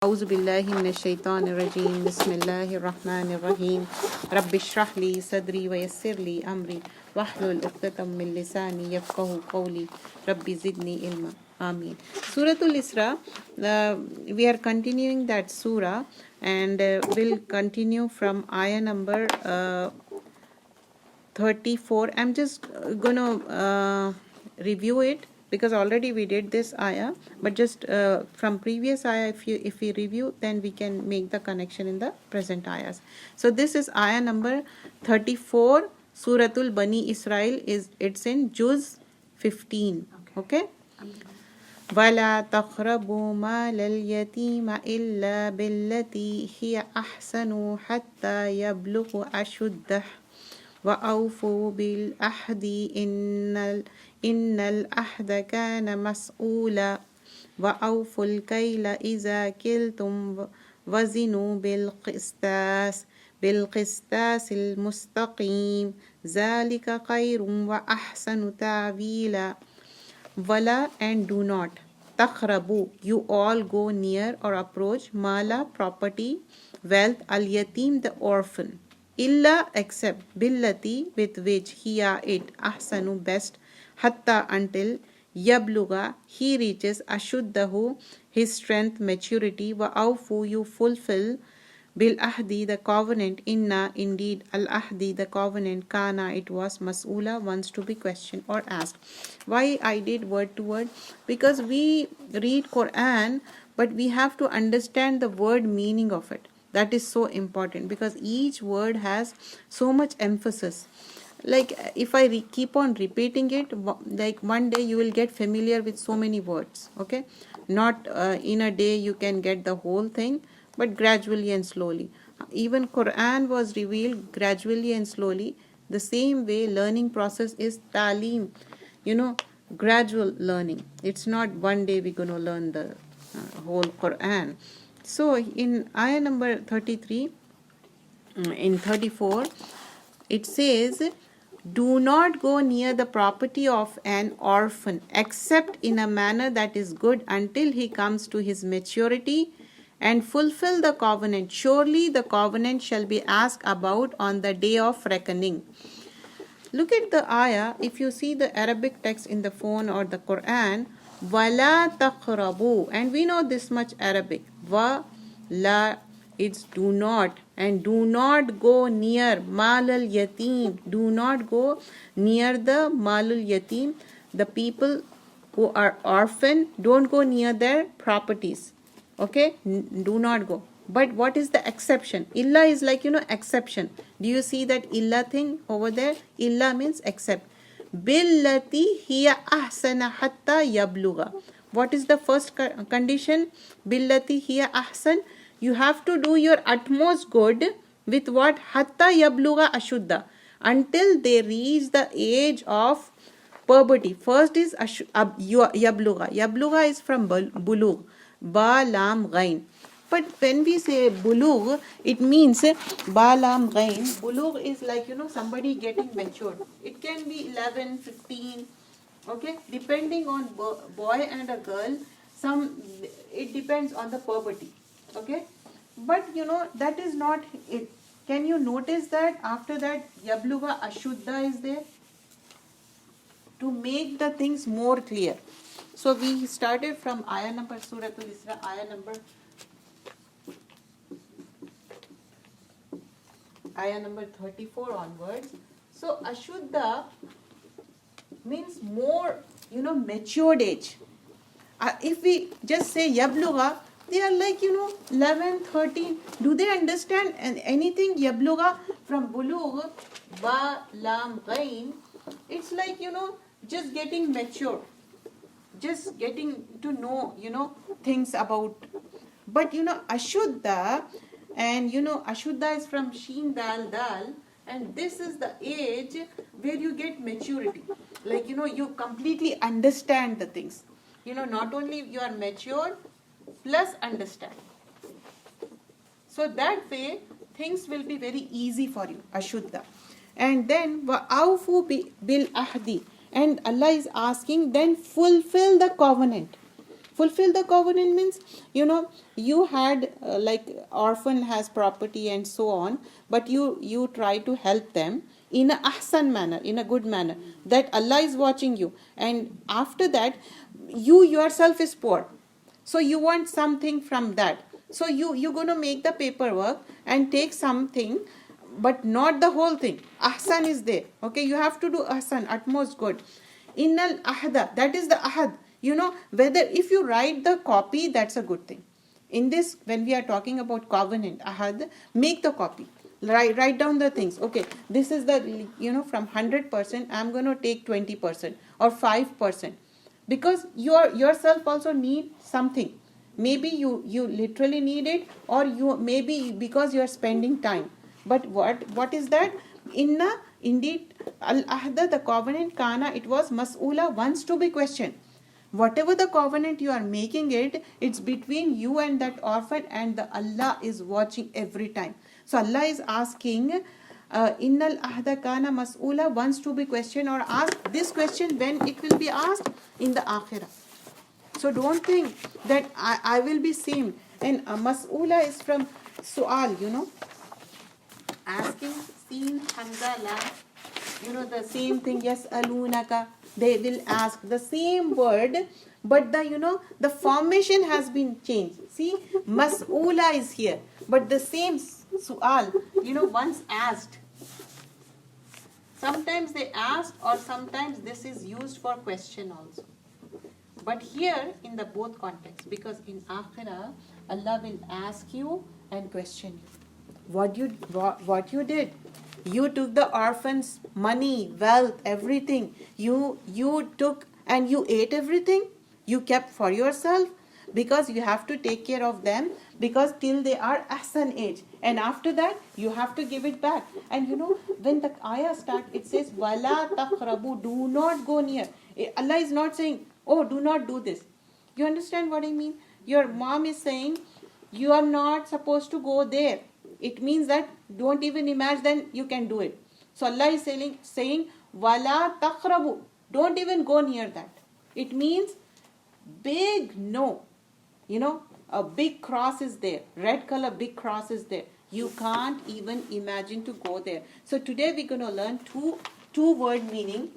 أعوذ بالله من الشيطان الرجيم بسم الله الرحمن الرحيم رب اشرح لي صدري ويسر لي أمري واحلل عقدة من لساني يفقهوا قولي ربي زدني علما Ameen. Surah Al-Isra, we are continuing that surah and we'll continue from ayah number 34. I'm just gonna review it because already we did this ayah, but just from previous ayah, if we review, then we can make the connection in the present ayahs. So this is ayah number 34, Suratul Bani Israel. It's in Juz 15. Okay. ولا تقربوا مال اليتيم إلا بالتي هي أحسن حتى يبلغ أشده وأوفوا بالعهد إن العهد كان مسؤولا وأوفوا الكيل إذا كلتم وزنوا بالقسطاس المستقيم ذلك خير وأحسن تأويلا. Wala and do not. Takhrabu, you all go near or approach. Mala, property, wealth. Al-yatim, the orphan. Illa, except. Billati, with which. Hiya, it. Ahsanu, best. Hatta, until. Yabluga, he reaches. Ashuddahu, his strength, maturity. Wa awfu, you fulfill. Bil ahdi, the covenant. Inna, indeed. Al ahdi, the covenant. Kana, it was. Mas'ula, wants to be questioned or asked. Why I did word to word? Because we read Quran, but we have to understand the word meaning of it. That is so important because each word has so much emphasis. Like if I keep on repeating it, like one day you will get familiar with so many words. Okay, not in a day you can get the whole thing, but gradually and slowly. Even Quran was revealed gradually and slowly. The same way learning process is talim, gradual learning. It's not one day we're going to learn the whole Quran. So in ayah number 33, in 34, it says, do not go near the property of an orphan except in a manner that is good until he comes to his maturity and fulfill the covenant. Surely the covenant shall be asked about on the day of reckoning. Look at the ayah. If you see the Arabic text in the phone or the Quran, wala taqrabu, and we know this much Arabic. Wa la, it's do not, and do not go near mal al yatim. Do not go near the mal al yatim, the people who are orphan. Don't go near their properties. Okay, do not go. But what is the exception? Illa is like, exception. Do you see that illa thing over there? Illa means except. Billati hiya ahsana hatta yabluga. What is the first condition? Billati hiya ahsan. You have to do your utmost good with what? Hatta yabluga ashuddha. Until they reach the age of puberty. First is yabluga. Yabluga is from bulugh. Ba lam ghain. But when we say bulugh, it means ba lam ghain. Bulugh is like, somebody getting matured. It can be 11, 15, okay, depending on boy and a girl. It depends on the puberty, okay. But that is not it. Can you notice that after that yabluga ashuddha is there to make the things more clear? So we started from ayah number Surah Al-Isra, ayah number 34 onwards. So ashuddha means more, matured age. If we just say yabluga, they are like, 11, 13. Do they understand anything? Yabluga from bulugh, ba, lam, ghain. It's like, just getting mature. Just getting to know, things about. But, ashuddha, and ashuddha is from sheen dal dal, and this is the age where you get maturity. Like, you completely understand the things. Not only you are matured, plus understand. So that way, things will be very easy for you, ashuddha. And then, wa'awfu bil ahdi. And Allah is asking, then fulfill the covenant. Fulfill the covenant means, you had like orphan has property and so on, but you try to help them in a ahsan manner, in a good manner, that Allah is watching you. And after that, you yourself is poor, so you want something from that. So you're going to make the paperwork and take something, but not the whole thing. Ahsan is there. Okay, you have to do ahsan, utmost good. Innal ahda, that is the ahad. Whether if you write the copy, that's a good thing. In this, when we are talking about covenant, ahad, make the copy. Write down the things. Okay, this is the, from 100%, I'm going to take 20% or 5%. Because yourself also need something. Maybe you literally need it, or you maybe because you are spending time. But what is that? Inna, indeed, al ahda, the covenant, kana, it was mas'ula, wants to be questioned. Whatever the covenant you are making it's between you and that orphan, and the Allah is watching every time. So Allah is asking, innal ahda kana mas'ula, wants to be questioned or asked. This question, when it will be asked? In the akhirah. So don't think that I will be same. And mas'ula is from su'al, asking, seen, hamza, la, the same thing. Yes, alunaka, they will ask the same word, but the formation has been changed. See, mas'ula is here, but the same su'al, once asked. Sometimes they asked, or sometimes this is used for question also. But here in the both contexts, because in akhirah, Allah will ask you and question you. What you did? You took the orphans' money, wealth, everything. You took and you ate everything. You kept for yourself, because you have to take care of them, because till they are ahsan age, and after that you have to give it back. And when the ayah starts, it says wala taqrabu, do not go near. Allah is not saying, oh, do not do this. You understand what I mean? Your mom is saying you are not supposed to go there. It means that don't even imagine you can do it. So Allah is saying wala taqrabu, don't even go near that. It means big no. A big cross is there, red color big cross is there. You can't even imagine to go there. So today we're going to learn two word meaning.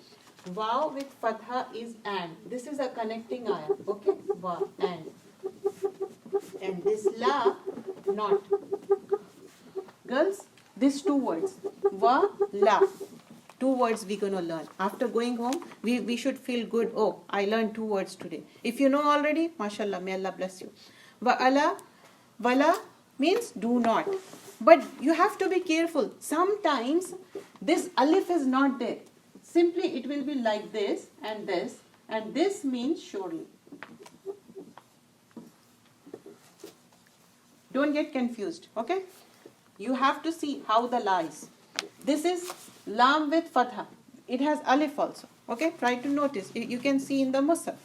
Wow with fatha is and. This is a connecting ayah. Okay, wow and this la, not. Girls, these two words, wa, la, two words we're going to learn. After going home, we should feel good. Oh, I learned two words today. If you know already, mashallah, may Allah bless you. Wa'ala, wala means do not. But you have to be careful. Sometimes this alif is not there. Simply it will be like this, and this means surely. Don't get confused, okay? You have to see how the la is. This is lam with fatha. It has alif also, okay? Try to notice. You can see in the musaf.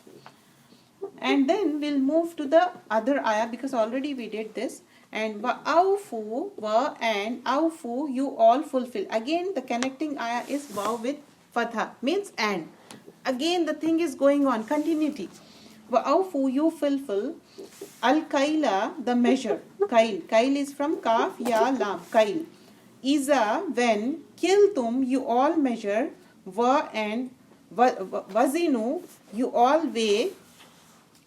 And then we'll move to the other ayah, because already we did this. And wa awfu, wa and awfu, you all fulfill. Again, the connecting ayah is wa with fatha, means and. Again, the thing is going on, continuity. Wa awfu, you fulfill. Al kaila, the measure. Kail is from kaf, ya, lam. Kail. Iza, when. Kiltum, you all measure. Wa and wazinu, you all weigh.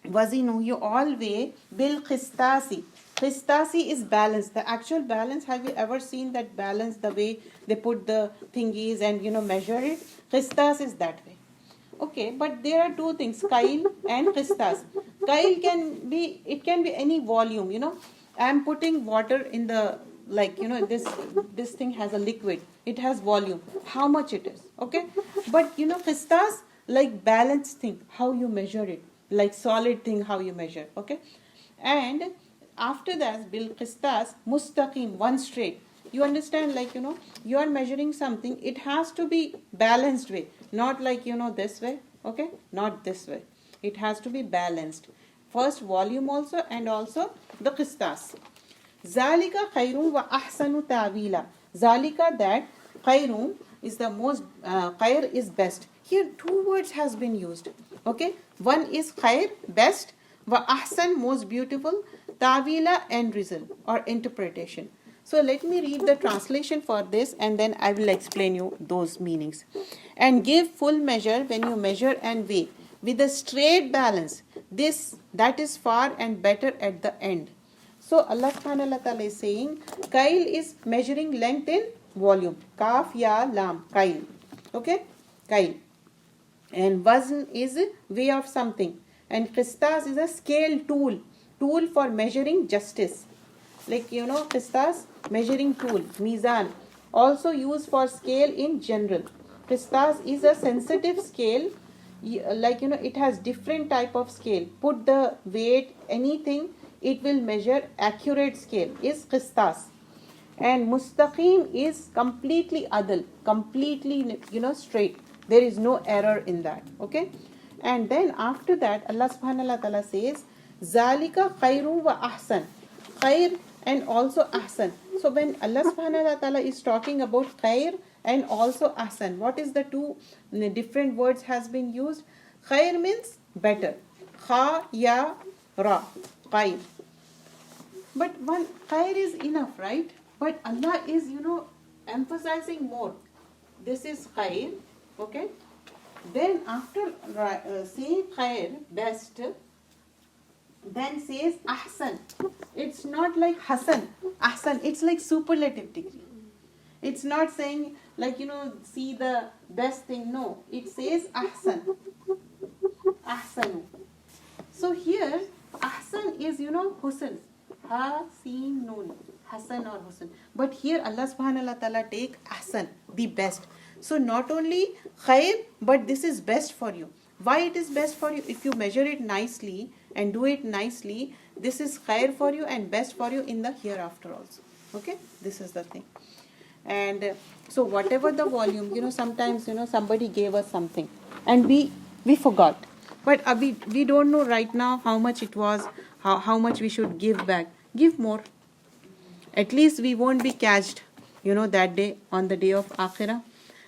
Wazinu, you all weigh. Bil khistasi. Khistasi is balance. The actual balance, have you ever seen that balance, the way they put the thingies and measure it? Khistas is that way. Okay, but there are two things, kail and khistas. Kail can be any volume, I am putting water in the, this thing has a liquid. It has volume. How much it is, okay? But, khistas, like balance thing, how you measure it. Like solid thing, how you measure, okay? And after that, bil qistas, mustaqim, one straight. You understand, you are measuring something, it has to be balanced way. Not like, this way, okay? Not this way. It has to be balanced. First volume also, and also the qistas. Zalika khayrun wa ahsanu ta'wila. Zalika, that, khayrun is the most, khayr is best. Here two words has been used, okay? One is khayr, best. wa ahsan, most beautiful, tawila, end result or interpretation. So let me read the translation for this and then I will explain you those meanings. And give full measure when you measure and weigh with a straight balance, this that is far and better at the end. So Allah subhanahu wa ta'ala is saying kail is measuring length in volume. Kaf ya lam, kail. Okay, kail. And wazn is weigh of something. And qistas is a scale tool for measuring justice. Like qistas, measuring tool, mizan, also used for scale in general. Qistas is a sensitive scale, like it has different type of scale. Put the weight, anything, it will measure. Accurate scale is qistas. And mustaqim is completely adl, completely straight. There is no error in that. Okay. And then after that Allah subhanahu wa ta'ala says zalika khairu wa ahsan, khair and also ahsan. So when Allah subhanahu wa ta'ala is talking about khair and also ahsan, what is the two different words has been used? Khair means better, kha ya ra, khair. But one khair is enough, right? But Allah is emphasizing more. This is khair. Okay. Then after saying khair, best, then says ahsan. It's not like hasan, ahsan. It's like superlative degree. It's not saying like see the best thing. No, it says ahsan, ahsanu. So here ahsan is husn, ha sin nun, hasan or husn. But here Allah subhanahu wa ta'ala take ahsan, the best. So not only khair, but this is best for you. Why it is best for you? If you measure it nicely and do it nicely, this is khair for you and best for you in the hereafter also. Okay, this is the thing. And so whatever the volume, sometimes somebody gave us something and we forgot, but we don't know right now how much it was, how much we should give back. Give more. At least we won't be catched that day, on the day of akhirah.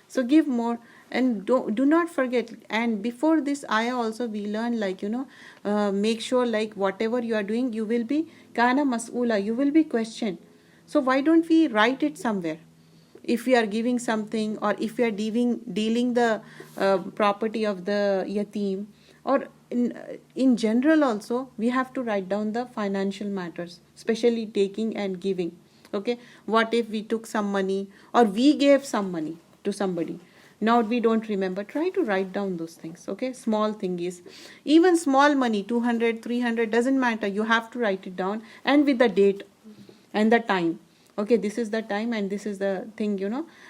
So give more. And do not forget. And before this ayah also we learn like make sure like whatever you are doing, you will be kana mas'ula, you will be questioned. So why don't we write it somewhere? If we are giving something, or if we are dealing the property of the yatim, or in general also, we have to write down the financial matters, especially taking and giving. Okay, what if we took some money or we gave some money to somebody, now we don't remember? Try to write down those things. Okay, small thing is, even small money, 200, 300, doesn't matter, you have to write it down, and with the date and the time. Okay, this is the time and this is the thing,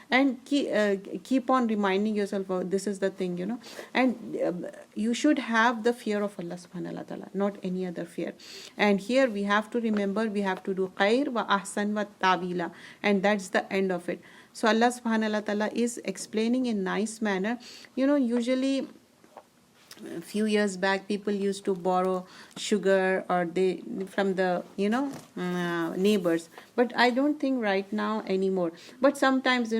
and keep on reminding yourself, oh, this is the thing, and you should have the fear of Allah subhanahu wa ta'ala, not any other fear. And here we have to remember, we have to do khair wa ahsan wa tawila, and that's the end of it. So Allah subhanahu wa ta'ala is explaining in nice manner. Usually a few years back people used to borrow sugar or they from the neighbors, but I don't think right now anymore. But sometimes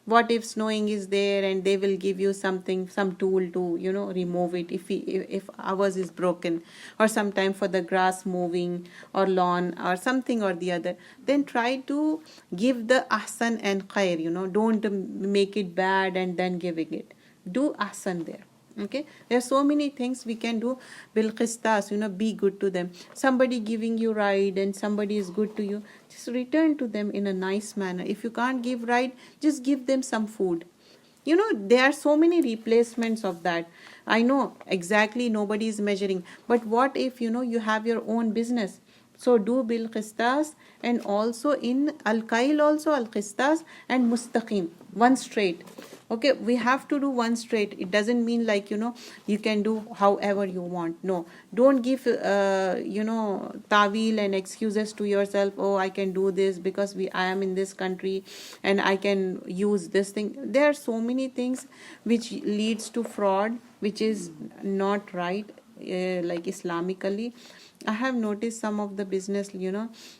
what if snowing is there and they will give you something, some tool to remove it if ours is broken, or sometime for the grass moving or lawn or something or the other, then try to give the ahsan and khair. Don't make it bad and then giving it. Do ahsan there. Okay, there are so many things we can do. Bil qistas, be good to them. Somebody giving you right and somebody is good to you, just return to them in a nice manner. If you can't give right, just give them some food. There are so many replacements of that. I know exactly nobody is measuring, but what if you have your own business? So do bil qistas, and also in al kail also al qistas and mustaqim, one straight. Okay, we have to do one straight. It doesn't mean like you can do however you want. No, don't give tawil and excuses to yourself. Oh, I can do this because I am in this country and I can use this thing. There are so many things which leads to fraud, which is not right. like Islamically. I have noticed some of the business,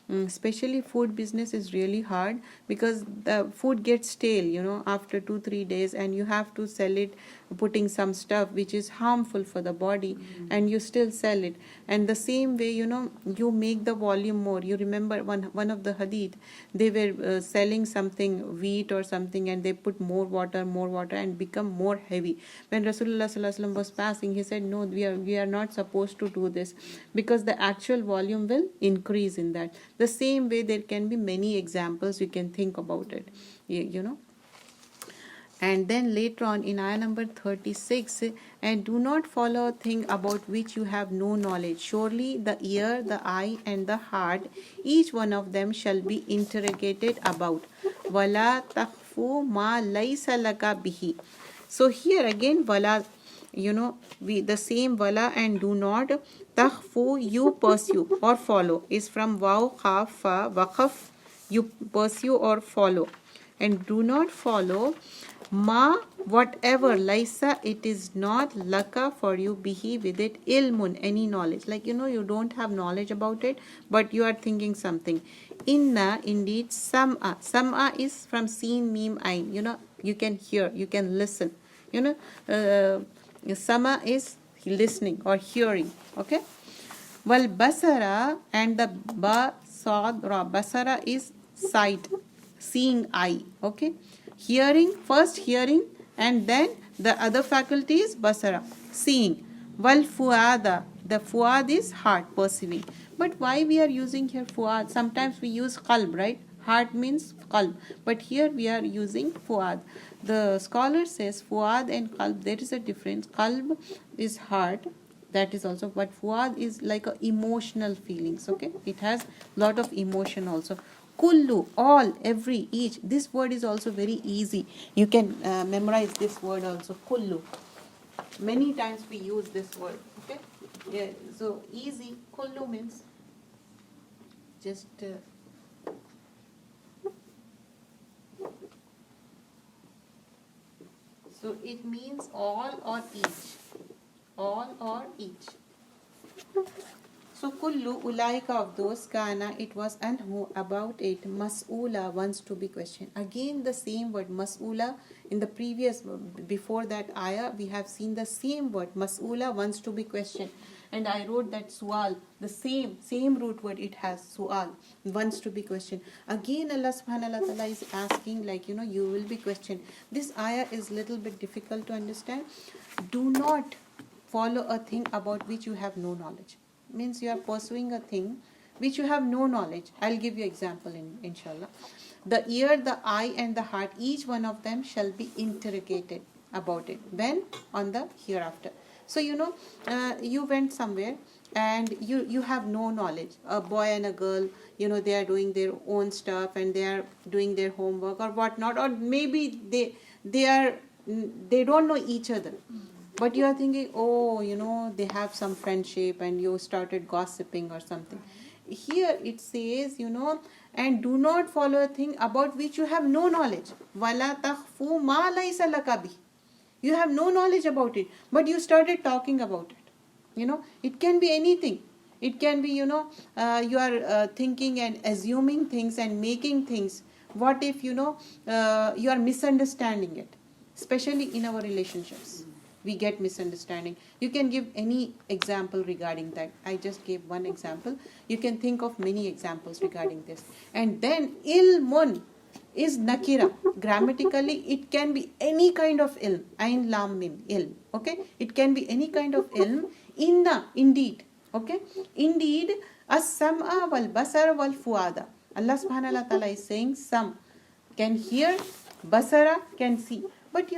especially food business is really hard, because the food gets stale, after 2-3 days, and you have to sell it putting some stuff which is harmful for the body, and you still sell it. And the same way, you make the volume more. You remember one of the hadith, they were selling something, wheat or something, and they put more water, and become more heavy. When Rasulullah Sallallahu Alaihi Wasallam was passing, he said, no, we are not supposed to do this, because the actual volume will increase in that. The same way, there can be many examples you can think about it, And then later on in ayah number 36, and do not follow a thing about which you have no knowledge. Surely the ear, the eye, and the heart, each one of them shall be interrogated about. Wala takhfu ma laysa laka bihi. So here again, wala, the same wala and do not, takhfu, you pursue or follow, is from waw, khaf, fa, waqaf, you pursue or follow. And do not follow ma, whatever, laisa, it is not, laka, for you, bihi, with it, ilmun, any knowledge. Like, you don't have knowledge about it, but you are thinking something. Inna, indeed, sam'a is from seen, meme, ain, you can hear, you can listen, sama is listening or hearing, okay. Wal basara, and the ba, sad, ra, basara is sight, seeing eye, okay. Hearing, first hearing, and then the other faculty is basara, seeing. Wal fuada, the fuad is heart, perceiving. But why we are using here fuad? Sometimes we use qalb, right? Heart means qalb, but here we are using fuad. The scholar says fuad and qalb, there is a difference. Qalb is heart, that is also, but fuad is like a emotional feelings, okay. It has lot of emotion also. Kullu, all, every, each. This word is also very easy. You can memorize this word also, kullu. Many times we use this word, okay. Yeah, so easy. Kullu means just so it means all or each. All or each. So kullu, ulaika, of those, kana, it was, anhu, about it, mas'ula, wants to be questioned. Again the same word mas'ula. In the previous, before that ayah, we have seen the same word mas'ula, wants to be questioned. And I wrote that su'al, the same root word it has, su'al, wants to be questioned. Again Allah subhanahu wa ta'ala is asking, like, you will be questioned. This ayah is little bit difficult to understand. Do not follow a thing about which you have no knowledge. Means you are pursuing a thing which you have no knowledge. I'll give you example inshallah. The ear, the eye, and the heart, each one of them shall be interrogated about it. When? On the hereafter. So you went somewhere and you have no knowledge. A boy and a girl, they are doing their own stuff and they are doing their homework or whatnot, or maybe they don't know each other. But you are thinking, oh, they have some friendship, and you started gossiping or something. Here it says, and do not follow a thing about which you have no knowledge. Wala takhfu ma laysa laka bih. You have no knowledge about it, but you started talking about it. It can be anything. It can be, you are thinking and assuming things and making things. What if, you are misunderstanding it, especially in our relationships. We get misunderstanding. You can give any example regarding that. I just gave one example. You can think of many examples regarding this. And then ilmun is nakira. Grammatically, it can be any kind of ilm. Ain lam mim, ilm. Okay? It can be any kind of ilm. Inna, indeed. Okay? Indeed, as-sam'a wal basara wal fuada. Allah subhanahu wa ta'ala is saying some can hear, basara can see. But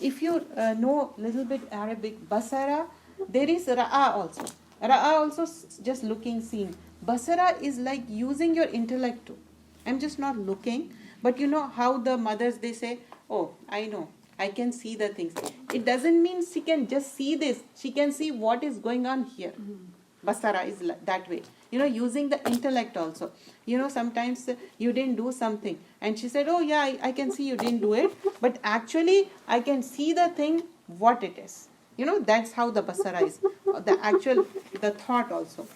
if you know little bit Arabic, basara, there is ra'a also. Ra'a also just looking, seeing. Basara is like using your intellect too. I'm just not looking, but how the mothers, they say, oh, I know, I can see the things. It doesn't mean she can just see this. She can see what is going on here. Basara is that way. Using the intellect also. Sometimes you didn't do something and she said, oh yeah, I can see you didn't do it, but actually I can see the thing what it is. That's how the basara is, the thought also.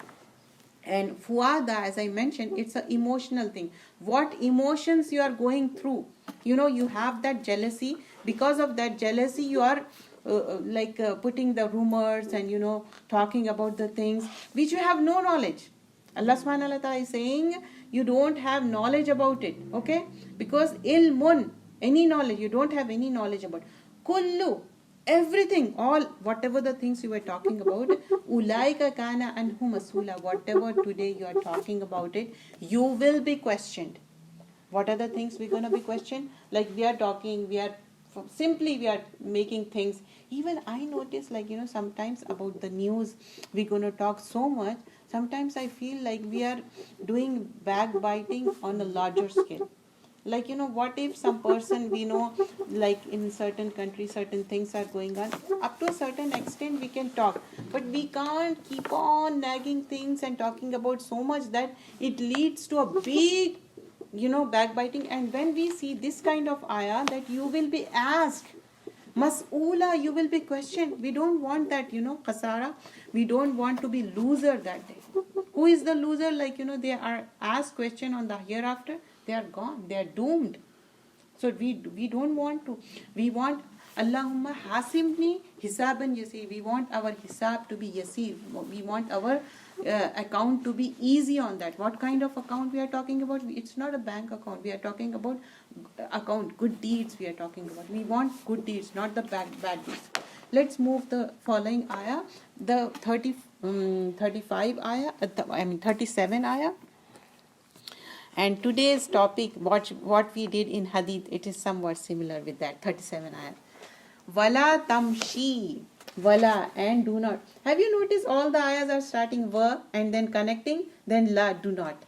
And fuada, as I mentioned, it's an emotional thing. What emotions you are going through. You have that jealousy. Because of that jealousy, you are putting the rumors and talking about the things which you have no knowledge. Allah subhanahu wa ta'ala is saying you don't have knowledge about it. Okay? Because ilmun, any knowledge, you don't have any knowledge about. Kullu, everything, all, whatever the things you were talking about, ulaika kana anhu masula, whatever today you are talking about it, you will be questioned. What are the things we're going to be questioned? Like we are talking, we are making things. Even I notice, sometimes about the news, we're going to talk so much. Sometimes I feel like we are doing backbiting on a larger scale. What if some person we know, like in certain countries, certain things are going on. Up to a certain extent, we can talk. But we can't keep on nagging things and talking about so much that it leads to a big, backbiting. And when we see this kind of ayah, that you will be asked, mas'oola, you will be questioned. We don't want that, khasara. We don't want to be loser that day. Who is the loser? They are asked question on the hereafter. They are gone. They are doomed. So we don't want to. We want Allahumma hasibni hisaban yasir. We want our hisab to be yasir. We want our account to be easy on that. What kind of account we are talking about? It's not a bank account. We are talking about account, good deeds we are talking about. We want good deeds, not the bad deeds. Let's move the following ayah, the 35 ayah, 37 ayah. And today's topic, what we did in hadith, it is somewhat similar with that, 37 ayah. Wala tamshi, wala, and do not. Have you noticed all the ayahs are starting wa and then connecting, then la, do not.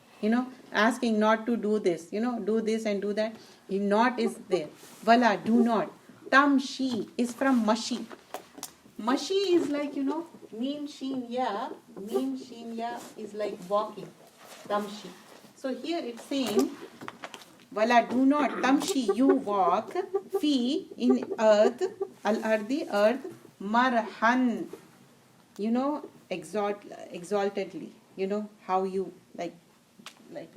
Asking not to do this, do this and do that. If not is there. Wala, do not. Tamshi is from mashi. Mashi is like, meen sheen ya is like walking. Tamshi. So here it's saying, wala, do not, tamshi, you walk, fi, in earth, al-ardi, earth, marhan, exaltedly, how you, like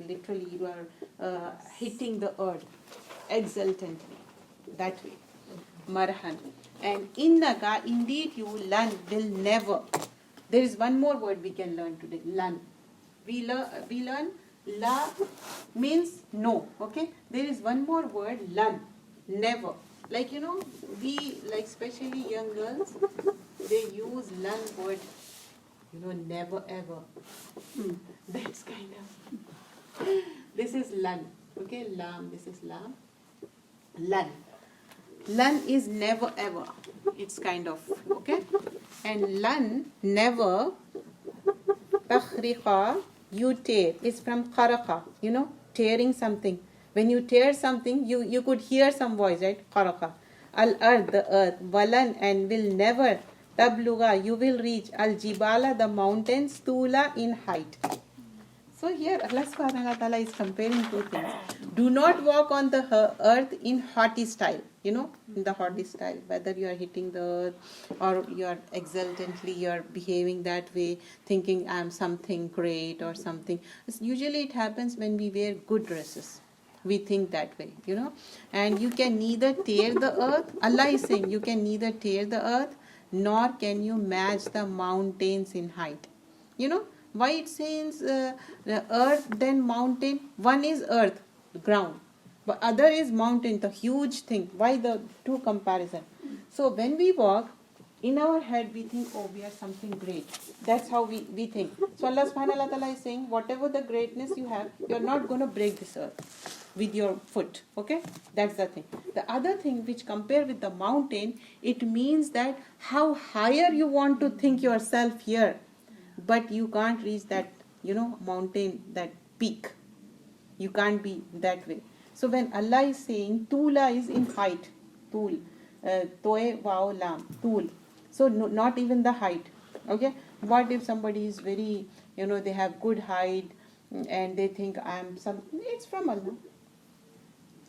literally you are hitting the earth, exultantly, that way, marhan. And innaka, indeed you, lan, will never. There is one more word we can learn today, lan. We learn la means no. Okay, there is one more word, lan, never. We especially young girls, they use lan word, never ever. That's kind of. This is lan. Okay, lam. This is lam. Lan. Lan is never ever. It's kind of, okay. And lan, never. Takhriqa, you tear. It's from kharaqa, tearing something. When you tear something, you could hear some voice, right? Kharaqa. Al-ard, the earth. Walan, and will never. Tabluga, you will reach. Al-jibala, the mountains. Tula, in height. So here Allah subhanahu wa ta'ala is comparing two things. Do not walk on the earth in haughty style, in the haughty style, whether you are hitting the earth or you are exultantly, you are behaving that way, thinking I am something great or something. Usually it happens when we wear good dresses. We think that way, and you can neither tear the earth. Allah is saying you can neither tear the earth nor can you match the mountains in height. Why it says the earth then mountain? One is earth, ground, but other is mountain, the huge thing. Why the two comparison? So when we walk, in our head we think, oh, we are something great. That's how we think. So Allah subhanahu wa ta'ala is saying, whatever the greatness you have, you're not going to break this earth with your foot. Okay? That's the thing. The other thing which compare with the mountain, it means that how higher you want to think yourself here, but you can't reach that, mountain, that peak. You can't be that way. So when Allah is saying, Tula is in height. Tul. Toe, wow, lam. Tul. So not even the height. Okay? What if somebody is very, they have good height and they think I am something? It's from Allah.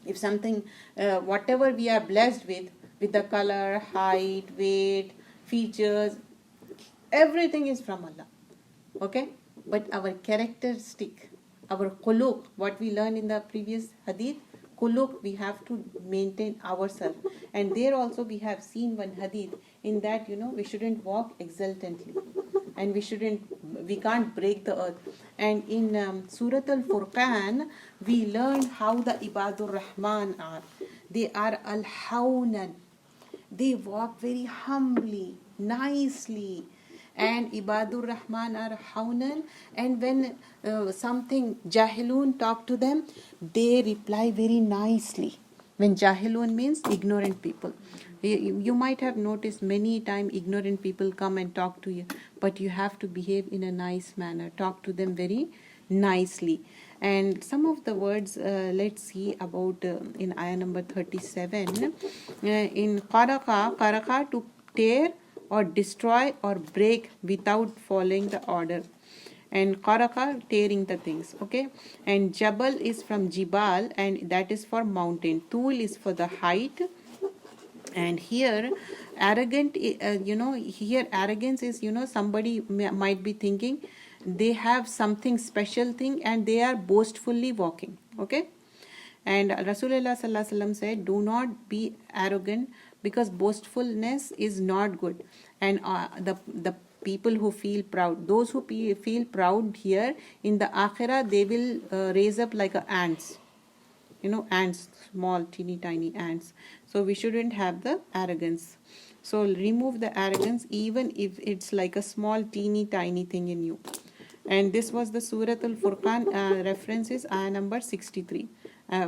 If something, whatever we are blessed with the color, height, weight, features, everything is from Allah. Okay, but our characteristic, our quluk, what we learned in the previous hadith, quluk, we have to maintain ourselves. And there also we have seen one hadith in that, we shouldn't walk exultantly, and we can't break the earth. And in Surah Al-Furqan, we learn how the Ibadur Rahman are. They are al-hawnan. They walk very humbly, nicely. And Ibadur Rahman are hawnan. And when something Jahilun talk to them, they reply very nicely. When Jahilun means ignorant people. You might have noticed many times ignorant people come and talk to you, but you have to behave in a nice manner. Talk to them very nicely. And some of the words, let's see about in ayah number 37. In qaraka, to tear or destroy or break without following the order. And qaraka, tearing the things. Okay. And jabal is from jibal, and that is for mountain. Tul is for the height. And here arrogant, here arrogance is, somebody might be thinking they have something special thing and they are boastfully walking. Okay. And Rasulullah sallallahu alaihi wasallam said, do not be arrogant, because boastfulness is not good. And the people who feel proud, those who feel proud here in the akhirah, they will raise up like ants. Ants, small, teeny tiny ants. So we shouldn't have the arrogance. So remove the arrogance, even if it's like a small, teeny tiny thing in you. And this was the Surah Al-Furqan references, ayah number 63,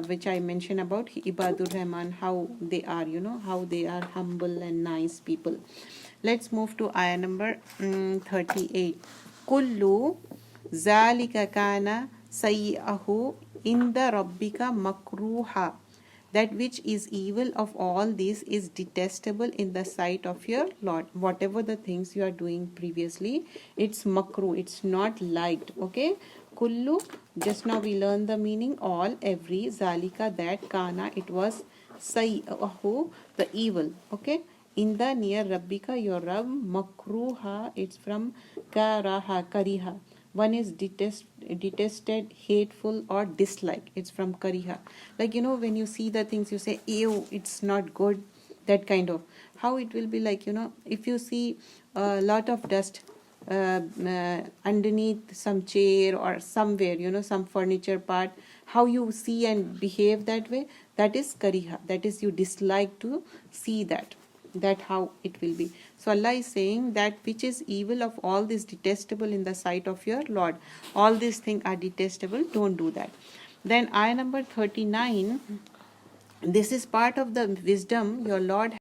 which I mentioned about Ibadur Rahman, how they are, how they are humble and nice people. Let's move to ayah number 38. Kullu zalika kana sayyi'ahu inda rabbika makruha. That which is evil of all this is detestable in the sight of your Lord. Whatever the things you are doing previously, it's makruh, it's not liked. Okay. Kullu, just now we learned the meaning, all, every, zalika, that, kana, it was, sayyi'ahu, the evil. Okay. In the near rabbika, your Rabb, makruha, it's from karaha, kariha. One is detested, hateful, or dislike. It's from kariha. Like, when you see the things, you say, ew, it's not good. That kind of. How it will be like, if you see a lot of dust underneath some chair or somewhere, some furniture part, how you see and behave that way, that is kariha. That is, you dislike to see that. That how it will be. So Allah is saying that which is evil of all this detestable in the sight of your Lord. All these things are detestable. Don't do that. Then ayah number 39. This is part of the wisdom your Lord